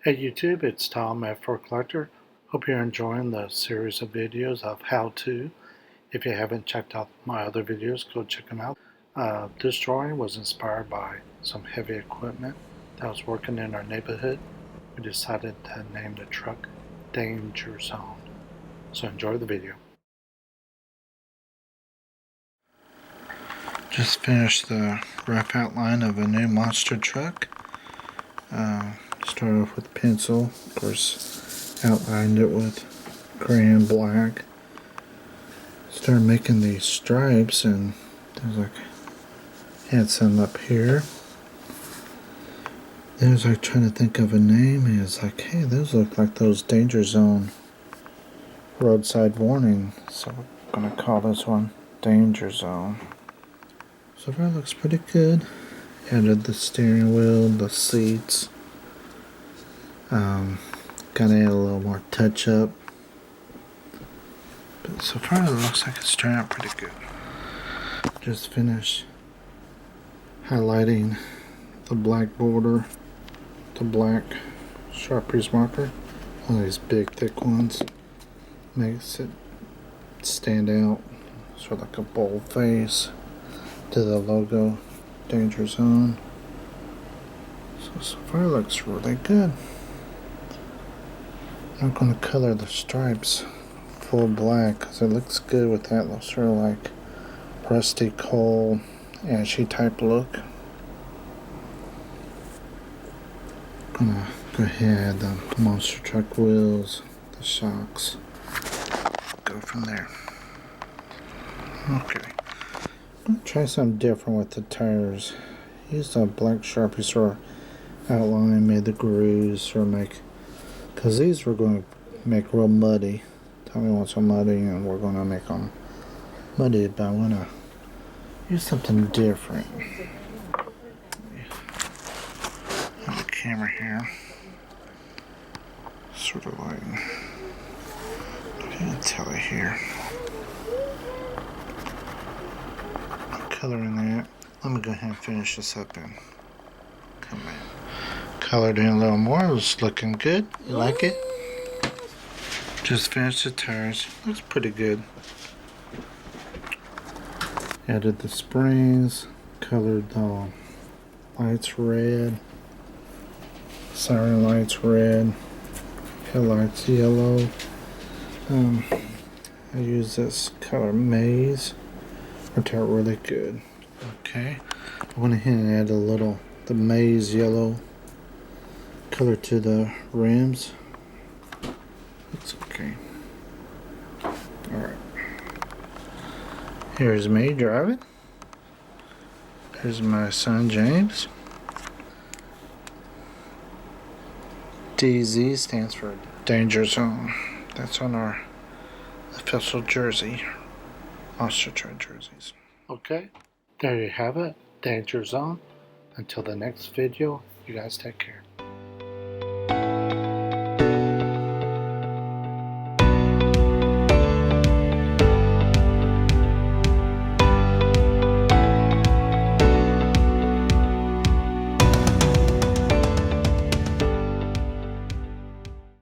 Hey YouTube, it's Tom at For Collector. Hope you're enjoying the series of videos of how to. If you haven't checked out my other videos, go check them out. This drawing was inspired by some heavy equipment that was working in our neighborhood. We decided to name the truck Danger Zone. So enjoy the video. Just finished the rough outline of a new monster truck. Started off with pencil, of course outlined it with gray and black. Started making these stripes, and there's like, had some up here. Then I was like trying to think of a name, and it's like, hey, those look like those Danger Zone roadside warning, so we're gonna call this one Danger Zone. So far it looks pretty good. Added the steering wheel, the seats. Gotta add a little more touch up. But so far it looks like it's turned out pretty good. Just finished highlighting the black border, the black Sharpie's marker. One of these big thick ones. Makes it stand out. Sort of like a bold face to the logo, Danger Zone. So far it looks really good. I'm going to color the stripes full black because it looks good with that sort of like rusty coal, ashy type look. I'm going to go ahead, the monster truck wheels, the shocks, go from there. Okay, I'm going to try something different with the tires. Used a black Sharpie sort of outline, made the grooves, or make, because these we're going to make real muddy. Tell me what's so muddy, and we're going to make them muddy, but I want to use something different. Have the camera here. Sort of like, I can't tell it here. I'm coloring that. Let me go ahead and finish this up and come in. Colored in a little more. It's looking good. You like it? Just finished the tires. Looks pretty good. Added the springs. Colored the lights red. Siren lights red. Headlights yellow. I use this color maize. Worked out really good. Okay. I went ahead and added the maize yellow color to the rims. It's okay. Alright. Here's me driving. Here's my son James. DZ stands for Danger Zone. That's on our official jersey. Monster truck jerseys. Okay. There you have it. Danger Zone. Until the next video, you guys take care.